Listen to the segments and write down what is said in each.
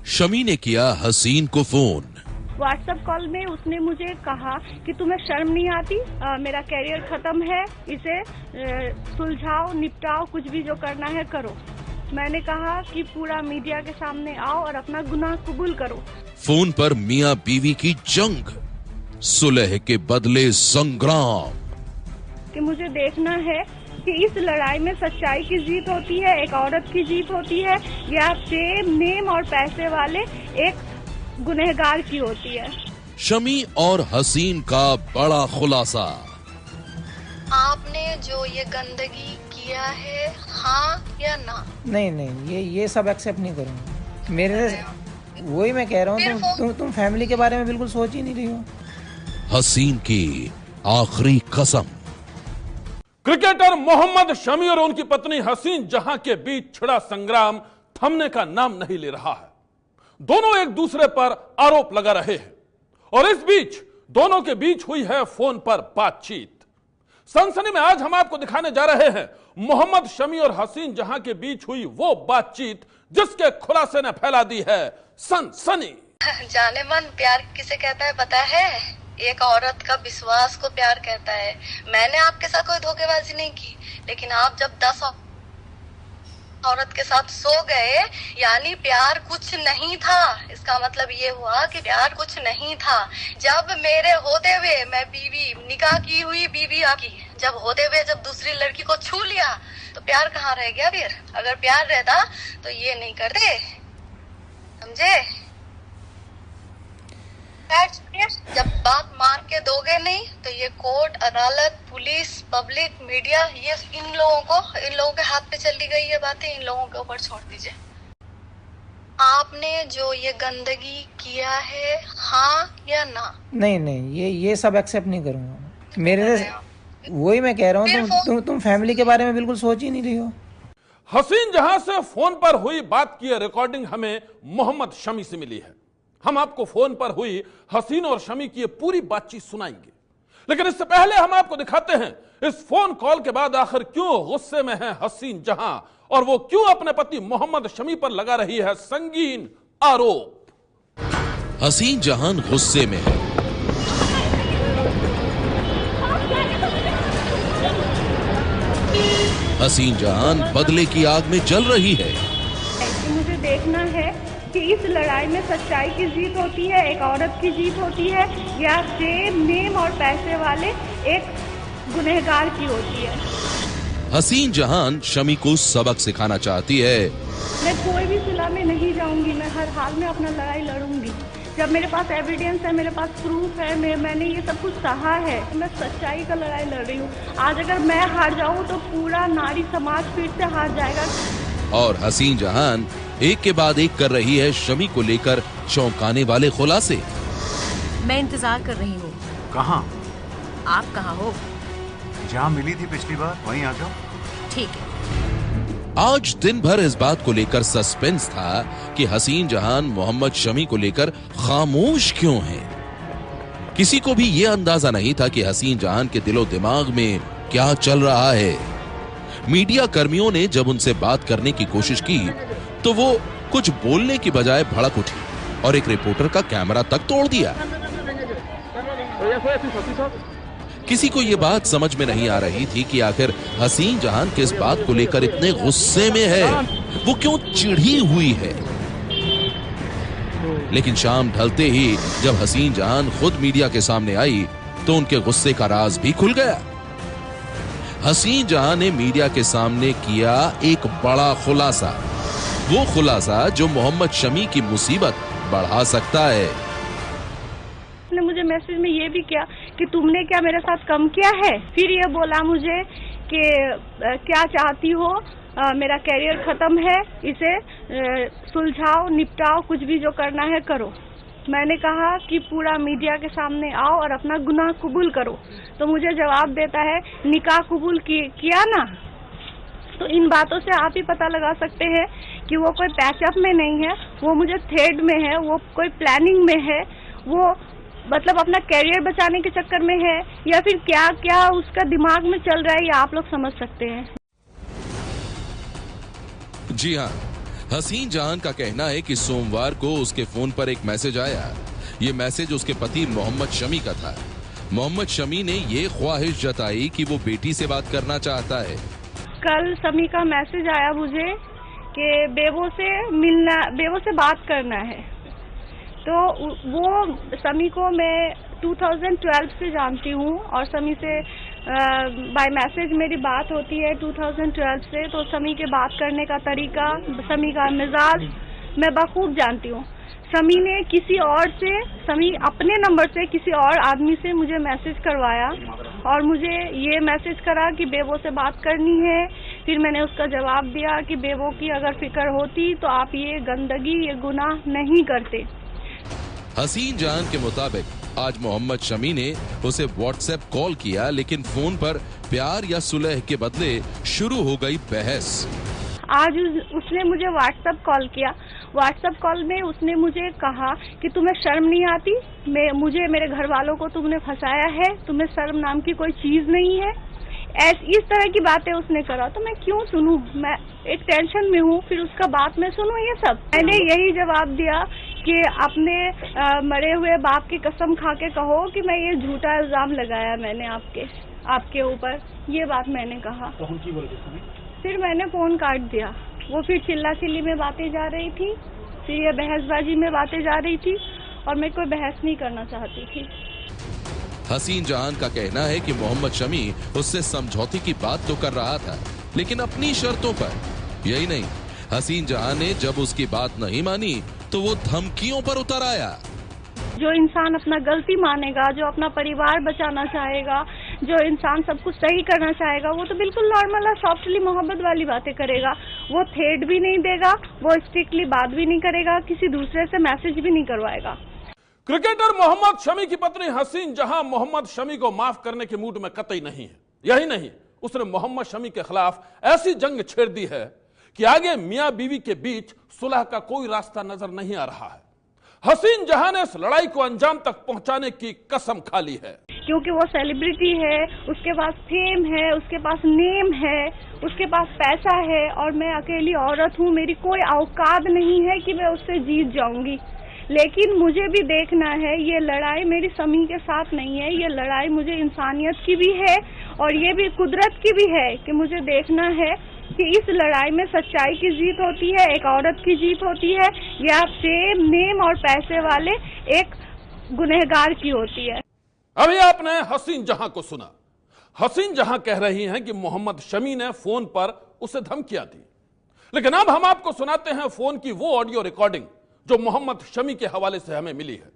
शमी ने किया हसीन को फोन। व्हाट्सएप कॉल में उसने मुझे कहा कि तुम्हें शर्म नहीं आती, मेरा कैरियर खत्म है, इसे सुलझाओ, निपटाओ, कुछ भी जो करना है करो। मैंने कहा कि पूरा मीडिया के सामने आओ और अपना गुनाह कबूल करो। फोन पर मियां बीवी की जंग, सुलह के बदले संग्राम। कि मुझे देखना है कि इस लड़ाई में सच्चाई की जीत होती है, एक औरत की जीत होती है, या फेम, नेम और पैसे वाले एक गुनहगार की होती है। शमी और हसीन का बड़ा खुलासा। आपने जो ये गंदगी किया है, हाँ या ना? नहीं, ये सब एक्सेप्ट नहीं करूँगा। मेरे वही मैं कह रहा हूँ, तुम फैमिली के बारे में बिल्कुल सोच ही नहीं रही हो। हसीन की आखिरी कसम। क्रिकेटर मोहम्मद शमी और उनकी पत्नी हसीन जहां के बीच छिड़ा संग्राम थमने का नाम नहीं ले रहा है। दोनों एक दूसरे पर आरोप लगा रहे हैं और इस बीच दोनों के बीच हुई है फोन पर बातचीत। सनसनी में आज हम आपको दिखाने जा रहे हैं मोहम्मद शमी और हसीन जहां के बीच हुई वो बातचीत जिसके खुलासे ने फैला दी है सनसनी। जाने मन प्यार किसे कहता है पता है? एक औरत का विश्वास को प्यार कहता है। मैंने आपके साथ कोई धोखेबाजी नहीं की, लेकिन आप जब 10 औरत के साथ सो गए, यानी प्यार कुछ नहीं था। इसका मतलब ये हुआ कि प्यार कुछ नहीं था। जब मेरे होते हुए मैं बीवी, निकाह की हुई बीवी आपकी, जब होते हुए जब दूसरी लड़की को छू लिया तो प्यार कहाँ रह गया? फिर अगर प्यार रहता तो ये नहीं करते, समझे? जब बात मान के दोगे नहीं तो ये कोर्ट, अदालत, पुलिस, पब्लिक, मीडिया, ये इन लोगों के हाथ पे चली गई ये बातें, इन लोगों के ऊपर छोड़ दीजिए। आपने जो ये गंदगी किया है, हाँ या ना? नहीं, ये सब एक्सेप्ट नहीं करूँगा। मेरे वही मैं कह रहा हूँ, तुम फैमिली के बारे में बिल्कुल सोच ही नहीं रही हो। हसीन जहां से फोन पर हुई बात की रिकॉर्डिंग हमें मोहम्मद शमी से मिली है। हम आपको फोन पर हुई हसीन और शमी की पूरी बातचीत सुनाएंगे, लेकिन इससे पहले हम आपको दिखाते हैं इस फोन कॉल के बाद आखिर क्यों गुस्से में है हसीन जहां और वो क्यों अपने पति मोहम्मद शमी पर लगा रही है संगीन आरोप। हसीन जहां गुस्से में है। हसीन जहां बदले की आग में जल रही है। मुझे देखना है कि इस लड़ाई में सच्चाई की जीत होती है, एक औरत की जीत होती है, या फेम, नेम और पैसे वाले एक गुनहगार की होती है। हसीन जहां शमी को सबक सिखाना चाहती है। मैं कोई भी सिला में नहीं जाऊंगी, मैं हर हाल में अपना लड़ाई लड़ूंगी। जब मेरे पास एविडेंस है, मेरे पास प्रूफ है, मैंने ये सब कुछ सहा है, मैं सच्चाई का लड़ाई लड़ रही हूँ। आज अगर मैं हार जाऊँ तो पूरा नारी समाज फिर से हार जाएगा। और हसीन जहां एक के बाद एक कर रही है शमी को लेकर चौंकाने वाले खुलासे। मैं इंतजार कर रही हूँ। कहाँ? आप कहाँ हो? जहाँ मिली थी पिछली बार वहीं आ जाओ। ठीक है। आज दिन भर इस बात को लेकर सस्पेंस था कि हसीन जहां मोहम्मद शमी को लेकर खामोश क्यों है। किसी को भी यह अंदाजा नहीं था कि हसीन जहां के दिलो दिमाग में क्या चल रहा है। मीडिया कर्मियों ने जब उनसे बात करने की कोशिश की तो वो कुछ बोलने की बजाय भड़क उठी और एक रिपोर्टर का कैमरा तक तोड़ दिया। किसी को ये बात समझ में नहीं आ रही थी कि आखिर हसीन जहां किस बात को लेकर इतने गुस्से में है, वो क्यों चिढ़ी हुई है। लेकिन शाम ढलते ही जब हसीन जहां खुद मीडिया के सामने आई तो उनके गुस्से का राज भी खुल गया। हसीन जहां ने मीडिया के सामने किया एक बड़ा खुलासा, वो खुलासा जो मोहम्मद शमी की मुसीबत बढ़ा सकता है। उसने मुझे मैसेज में ये भी किया कि तुमने क्या मेरे साथ कम किया है। फिर ये बोला मुझे कि क्या चाहती हो, मेरा कैरियर खत्म है, इसे सुलझाओ, निपटाओ, कुछ भी जो करना है करो। मैंने कहा कि पूरा मीडिया के सामने आओ और अपना गुनाह कबूल करो। तो मुझे जवाब देता है निकाह कबूल किया ना। तो इन बातों से आप ही पता लगा सकते हैं कि वो कोई पैचअप में नहीं है, वो मुझे थ्रेड में है, वो कोई प्लानिंग में है, वो मतलब अपना कैरियर बचाने के चक्कर में है, या फिर क्या क्या उसका दिमाग में चल रहा है, ये आप लोग समझ सकते हैं। जी हाँ, हसीन जहान का कहना है कि सोमवार को उसके फोन पर एक मैसेज आया। ये मैसेज उसके पति मोहम्मद शमी का था। मोहम्मद शमी ने ये ख्वाहिश जताई कि वो बेटी से बात करना चाहता है। कल शमी का मैसेज आया मुझे कि बेबो से मिलना, बेबो से बात करना है। तो वो शमी को मैं 2012 से जानती हूँ और शमी से बाय मैसेज मेरी बात होती है 2012 से। तो शमी के बात करने का तरीका, शमी का मिजाज मैं बखूब जानती हूँ। शमी ने किसी और से, शमी अपने नंबर से किसी और आदमी से मुझे मैसेज करवाया और मुझे ये मैसेज करा कि बेबो से बात करनी है। फिर मैंने उसका जवाब दिया कि बेबो की अगर फिक्र होती तो आप ये गंदगी, ये गुनाह नहीं करते। हसीन जहान के मुताबिक आज मोहम्मद शमी ने उसे व्हाट्सएप कॉल किया, लेकिन फोन पर प्यार या सुलह के बदले शुरू हो गई बहस। आज उसने मुझे व्हाट्सएप कॉल किया। व्हाट्सएप कॉल में उसने मुझे कहा कि तुम्हें शर्म नहीं आती, मुझे, मेरे घर वालों को तुमने फंसाया है, तुम्हें शर्म नाम की कोई चीज नहीं है। इस तरह की बातें उसने करा। तो मैं क्यों सुनूं, मैं एक टेंशन में हूँ, फिर उसका बात मैं सुनूं ये सब। मैंने यही जवाब दिया कि अपने मरे हुए बाप की कसम खा के कहो कि मैं ये झूठा इल्जाम लगाया मैंने आपके ऊपर, ये बात मैंने कहा। तो हम की बोलते हैं? फिर मैंने फोन काट दिया। वो फिर चिल्ला चिल्ली में बातें जा रही थी, फिर ये बहसबाजी में बातें जा रही थी और मैं कोई बहस नहीं करना चाहती थी। हसीन जहान का कहना है कि मोहम्मद शमी उससे समझौते की बात तो कर रहा था, लेकिन अपनी शर्तों पर। यही नहीं, हसीन जहान ने जब उसकी बात नहीं मानी तो वो धमकियों पर उतर आया। जो इंसान अपना गलती मानेगा, जो अपना परिवार बचाना चाहेगा, जो इंसान सब कुछ सही करना चाहेगा, वो तो बिल्कुल नॉर्मल है, सॉफ्टली मोहब्बत वाली बातें करेगा। वो थ्रेट भी नहीं देगा, वो स्ट्रिक्टली बात भी नहीं करेगा, किसी दूसरे से मैसेज भी नहीं करवाएगा। क्रिकेटर मोहम्मद शमी की पत्नी हसीन जहां मोहम्मद शमी को माफ करने के मूड में कतई नहीं है। यही नहीं, उसने मोहम्मद शमी के खिलाफ ऐसी जंग छेड़ दी है कि आगे मियां बीवी के बीच सुलह का कोई रास्ता नजर नहीं आ रहा है। हसीन जहां ने इस लड़ाई को अंजाम तक पहुंचाने की कसम खा ली है। क्योंकि वो सेलिब्रिटी है, उसके पास फेम है, उसके पास नेम है, उसके पास पैसा है और मैं अकेली औरत हूँ, मेरी कोई औकात नहीं है कि मैं उससे जीत जाऊंगी। लेकिन मुझे भी देखना है, ये लड़ाई मेरी शमी के साथ नहीं है, ये लड़ाई मुझे इंसानियत की भी है और ये भी कुदरत की भी है कि मुझे देखना है कि इस लड़ाई में सच्चाई की जीत होती है, एक औरत की जीत होती है, या फेम, नेम और पैसे वाले एक गुनहगार की होती है। अभी आपने हसीन जहां को सुना। हसीन जहां कह रही हैं कि मोहम्मद शमी ने फोन पर उसे धमकियां दी, लेकिन अब हम आपको सुनाते हैं फोन की वो ऑडियो रिकॉर्डिंग जो मोहम्मद शमी के हवाले से हमें मिली है।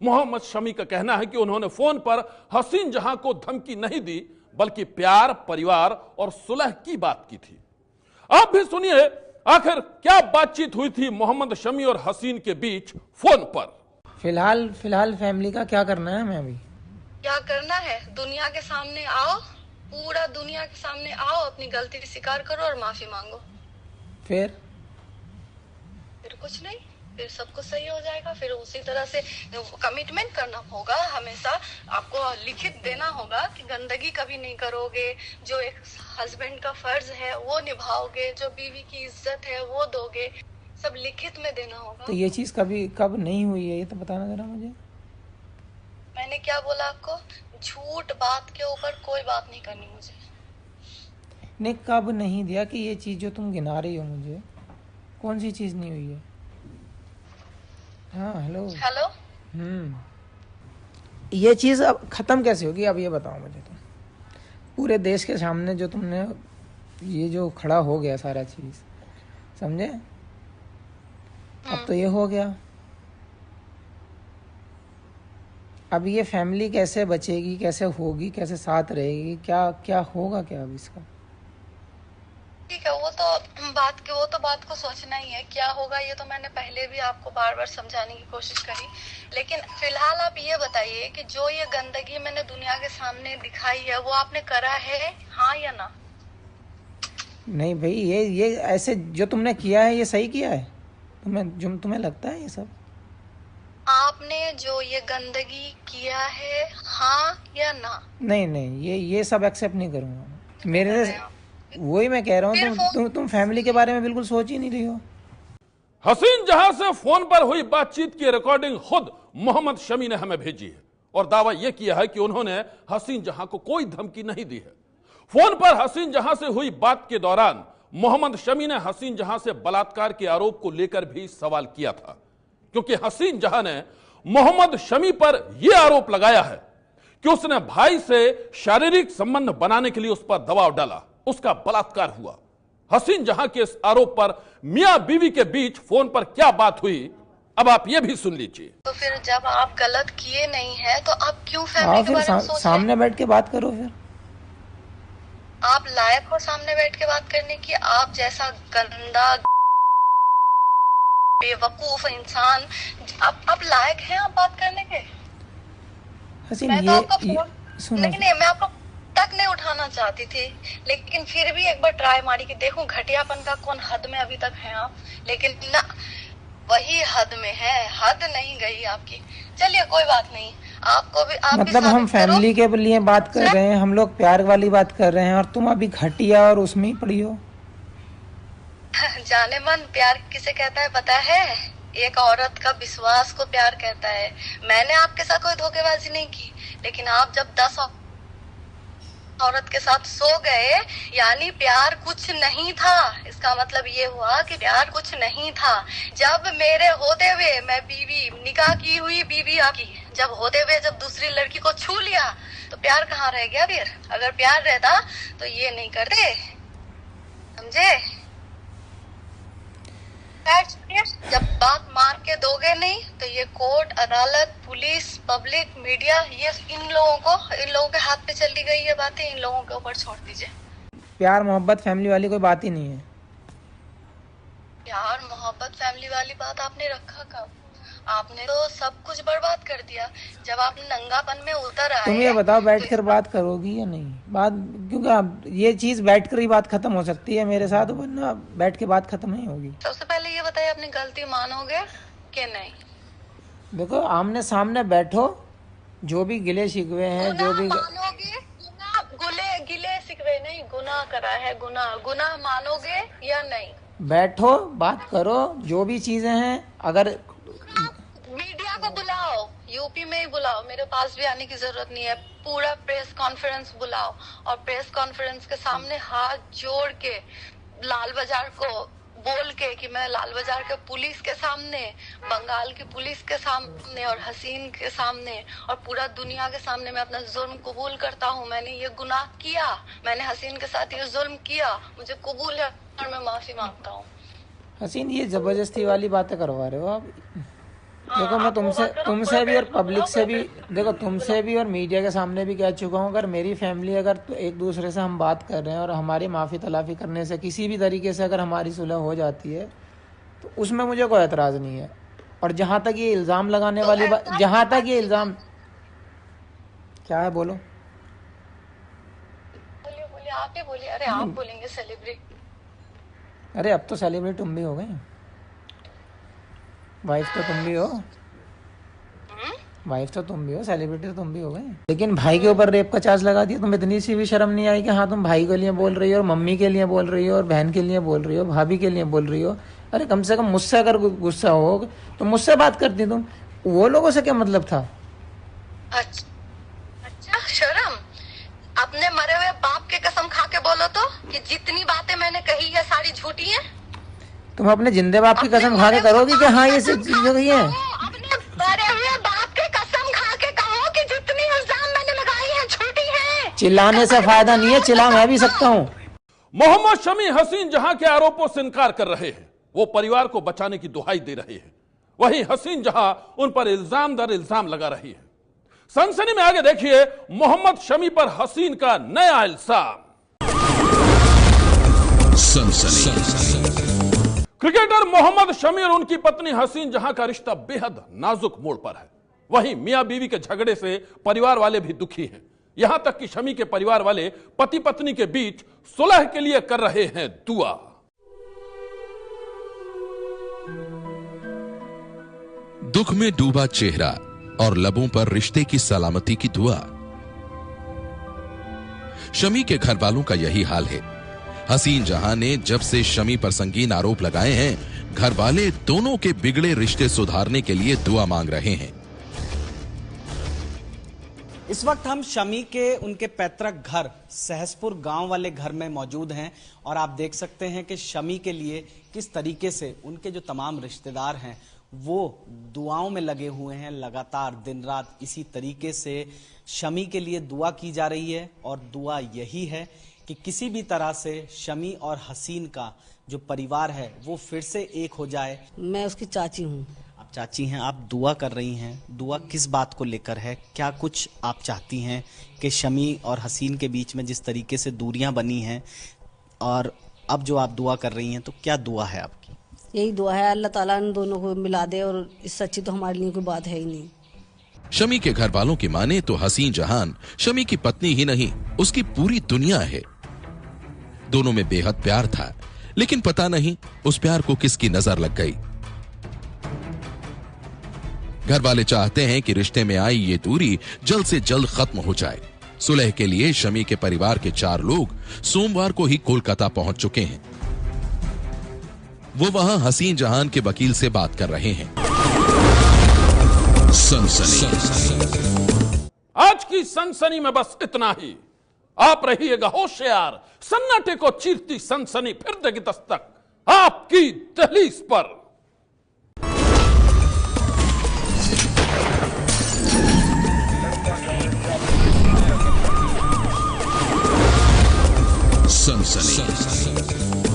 मोहम्मद शमी का कहना है कि उन्होंने फोन पर हसीन जहां को धमकी नहीं दी, बल्कि प्यार, परिवार और सुलह की बात की थी। आप भी सुनिए आखिर क्या बातचीत हुई थी मोहम्मद शमी और हसीन के बीच फोन पर। फिलहाल फैमिली का क्या करना है? हमें अभी क्या करना है? दुनिया के सामने आओ, पूरा दुनिया के सामने आओ, अपनी गलती स्वीकार करो और माफी मांगो। फिर कुछ नहीं, फिर सब कुछ सही हो जाएगा। फिर उसी तरह से कमिटमेंट करना होगा, हमेशा आपको लिखित देना होगा कि गंदगी कभी नहीं करोगे, जो एक हस्बैंड का फर्ज है वो निभाओगे, जो बीवी की इज्जत है वो दोगे, सब लिखित में देना होगा। तो ये चीज कब नहीं हुई है, ये तो बताना जरा मुझे। मैंने क्या बोला आपको? झूठ बात के ऊपर कोई बात नहीं करनी मुझे। नहीं, कब नहीं दिया कि ये चीज जो तुम गिना रही हो मुझे, कौन सी चीज नहीं हुई है? हाँ, हेलो। ये चीज अब खत्म कैसे होगी? अब ये बताओ मुझे तुम। पूरे देश के सामने जो तुमने ये जो खड़ा हो गया सारा चीज, समझे? अब तो ये हो गया। अब ये फैमिली कैसे बचेगी, कैसे होगी, कैसे साथ रहेगी, क्या होगा क्या अब इसका? ठीक है, वो तो बात को सोचना ही है क्या होगा। ये तो मैंने पहले भी आपको बार बार समझाने की कोशिश करी, लेकिन फिलहाल आप ये बताइए कि जो ये गंदगी मैंने दुनिया के सामने दिखाई है वो आपने करा है, हाँ या ना? नहीं भाई, ये ऐसे जो तुमने किया है ये सही किया है? तुम्हें लगता है ये सब? आपने जो ये गंदगी किया है, हाँ या ना? नहीं, ये सब एक्सेप्ट नहीं करूंगा। मेरे वही मैं कह रहा हूँ, तुम फैमिली के बारे में बिल्कुल सोच ही नहीं रही हो। हसीन जहां से फोन पर हुई बातचीत की रिकॉर्डिंग खुद मोहम्मद शमी ने हमें भेजी है और दावा यह किया है कि उन्होंने हसीन जहां को कोई धमकी नहीं दी है। फोन पर हसीन जहां से हुई बात के दौरान मोहम्मद शमी ने हसीन जहां से बलात्कार के आरोप को लेकर भी सवाल किया था, क्योंकि हसीन जहां ने मोहम्मद शमी पर यह आरोप लगाया है कि उसने भाई से शारीरिक संबंध बनाने के लिए उस पर दबाव डाला, उसका बलात्कार हुआ। हसीन जहां के इस आरोप पर मियां बीवी के बीच फोन पर क्या बात हुई, अब आप ये भी सुन लीजिए। तो फिर जब आप गलत किए नहीं है तो आप क्यों फैमिली के बारे में सोच रहे हैं? सामने बैठ के बात करो। फिर आप लायक हो सामने बैठ के बात करने की? आप जैसा गंदा बेवकूफ इंसान आप लायक हैं आप बात करने के? हसीन मैं तो आपका सुनो, नहीं मैं आपको तक नहीं उठाना चाहती थी, लेकिन फिर भी एक बार ट्राई मारी कि देखूं घटियापन का कौन हद में अभी तक है आप, लेकिन ना वही हद में है, हद नहीं गई आपकी। चलिए कोई बात नहीं, आपको भी आप मतलब हम फैमिली के लिए बात कर रहे हैं, हम लोग प्यार वाली बात कर रहे हैं और तुम अभी घटिया और उसमें ही पड़ी हो। जाने मन प्यार किसे कहता है पता है? एक औरत का विश्वास को प्यार कहता है। मैंने आपके साथ कोई धोखेबाजी नहीं की, लेकिन आप जब 10 औरत के साथ सो गए यानी प्यार कुछ नहीं था। इसका मतलब ये हुआ कि प्यार कुछ नहीं था। जब मेरे होते हुए मैं बीवी निकाह की हुई बीवी आपकी, जब होते हुए जब दूसरी लड़की को छू लिया तो प्यार कहाँ रह गया? फिर अगर प्यार रहता तो ये नहीं करते, समझे? जब बात मार के दोगे नहीं तो ये कोर्ट अदालत पुलिस पब्लिक मीडिया ये इन लोगों के हाथ पे चली गई है बातें, इन लोगों के ऊपर छोड़ दीजिए। प्यार मोहब्बत फैमिली वाली कोई बात ही नहीं है। प्यार मोहब्बत फैमिली वाली बात आपने रखा कब? आपने तो सब कुछ बर्बाद कर दिया जब आपने नंगापन में उतर आए। तुम ये बताओ बैठकर बात करोगी या नहीं? बात क्योंकि ये चीज बैठकर ही बात खत्म हो सकती है मेरे साथ, वरना बैठ के बात खत्म नहीं होगी। सबसे पहले ये बताइए अपनी गलती मानोगे कि नहीं? देखो आमने सामने बैठो, जो भी गिले शिकवे हैं जो भी मानोगे? गिले शिकवे नहीं, गुनाह करा है, गुनाह मानोगे या नहीं? बैठो बात करो, जो भी चीजें हैं। अगर मीडिया को बुलाओ, यूपी में ही बुलाओ, मेरे पास भी आने की जरूरत नहीं है। पूरा प्रेस कॉन्फ्रेंस बुलाओ और प्रेस कॉन्फ्रेंस के सामने हाथ जोड़ के लाल बाजार को बोल के कि मैं लाल बाजार के पुलिस के सामने, बंगाल की पुलिस के सामने और हसीन के सामने और पूरा दुनिया के सामने मैं अपना जुल्म कबूल करता हूँ। मैंने ये गुनाह किया, मैंने हसीन के साथ ये जुल्म किया, मुझे कबूल है और मैं माफी मांगता हूँ। हसीन ये जबरदस्ती वाली बातें करवा रहे हो आप। देखो मैं तुमसे भी और पब्लिक से भी, देखो तुमसे भी और मीडिया के सामने भी कह चुका हूँ, अगर मेरी फैमिली अगर तो एक दूसरे से हम बात कर रहे हैं और हमारी माफ़ी तलाफ़ी करने से किसी भी तरीके से अगर हमारी सुलह हो जाती है तो उसमें मुझे कोई एतराज़ नहीं है। और जहाँ तक ये इल्ज़ाम लगाने वाली बात, जहाँ तक ये इल्ज़ाम क्या है बोलो? बोलिए आप ही बोलिए। अरे आप बोलेंगे सेलिब्रिटी? अरे अब तो सेलिब्रिटी तुम भी हो गए, वाइफ तो तुम भी हो, वाइफ तो तुम भी हो, सेलिब्रिटी तो तुम भी हो गए। लेकिन भाई के ऊपर रेप का चार्ज लगा दिया, तुम्हें इतनी सी भी शर्म नहीं आई कि हाँ तुम भाई के लिए बोल रही हो और मम्मी के लिए बोल रही हो और बहन के लिए बोल रही हो, भाभी के लिए बोल रही हो? अरे कम से कम मुझसे अगर गुस्सा हो तो मुझसे बात करती तुम, वो लोगों से क्या मतलब था? अच्छा शर्म? अपने मरे हुए बाप के कसम खा के बोलो तो कि जितनी बातें मैंने कही है सारी झूठी है। तुम अपने जिंदे बाप की कसम खा के करोगी कि हाँ ये सब चीजें हुई हैं? अपने मरे हुए बाप के कसम खा के कहो कि जितनी इल्जाम मैंने लगाई है झूठी है। चिल्लाने से फायदा नहीं है, चिल्ला मैं भी सकता हूँ। मोहम्मद शमी हसीन जहां के आरोपों से इनकार कर रहे हैं, वो परिवार को बचाने की दुहाई दे रहे हैं, वहीं हसीन जहां उन पर इल्जाम दर इल्जाम लगा रही है। सनसनी में आगे देखिए मोहम्मद शमी पर हसीन का नया इल्जाम। क्रिकेटर मोहम्मद शमी और उनकी पत्नी हसीन जहां का रिश्ता बेहद नाजुक मोड़ पर है, वहीं मियां बीवी के झगड़े से परिवार वाले भी दुखी हैं। यहां तक कि शमी के परिवार वाले पति पत्नी के बीच सुलह के लिए कर रहे हैं दुआ। दुख में डूबा चेहरा और लबों पर रिश्ते की सलामती की दुआ। शमी के घर वालों का यही हाल है। हसीन जहां ने जब से शमी पर संगीन आरोप लगाए हैं, घर वाले दोनों के बिगड़े रिश्ते सुधारने के लिए दुआ मांग रहे हैं। इस वक्त हम शमी के उनके पैतृक घर सहसपुर गांव वाले घर में मौजूद हैं और आप देख सकते हैं कि शमी के लिए किस तरीके से उनके जो तमाम रिश्तेदार हैं वो दुआओं में लगे हुए हैं। लगातार दिन रात इसी तरीके से शमी के लिए दुआ की जा रही है और दुआ यही है कि किसी भी तरह से शमी और हसीन का जो परिवार है वो फिर से एक हो जाए। मैं उसकी चाची हूँ। आप चाची हैं, आप दुआ कर रही हैं। दुआ किस बात को लेकर है? क्या कुछ आप चाहती हैं कि शमी और हसीन के बीच में जिस तरीके से दूरियां बनी हैं और अब जो आप दुआ कर रही हैं, तो क्या दुआ है आपकी? यही दुआ है अल्लाह ताला इन दोनों को मिला दे और इस सच्ची तो हमारे लिए कोई बात है ही नहीं। शमी के घर वालों की माने तो हसीन जहान शमी की पत्नी ही नहीं, उसकी पूरी दुनिया है। दोनों में बेहद प्यार था, लेकिन पता नहीं उस प्यार को किसकी नजर लग गई। घर वाले चाहते हैं कि रिश्ते में आई ये दूरी जल्द से जल्द खत्म हो जाए। सुलह के लिए शमी के परिवार के 4 लोग सोमवार को ही कोलकाता पहुंच चुके हैं। वो वहां हसीन जहान के वकील से बात कर रहे हैं। सनसनी। आज की सनसनी में बस इतना ही। आप रहिएगा होशियार। सन्नाटे को चीरती सनसनी फिर देगी दस्तक आपकी दहलीज पर। सनसनी।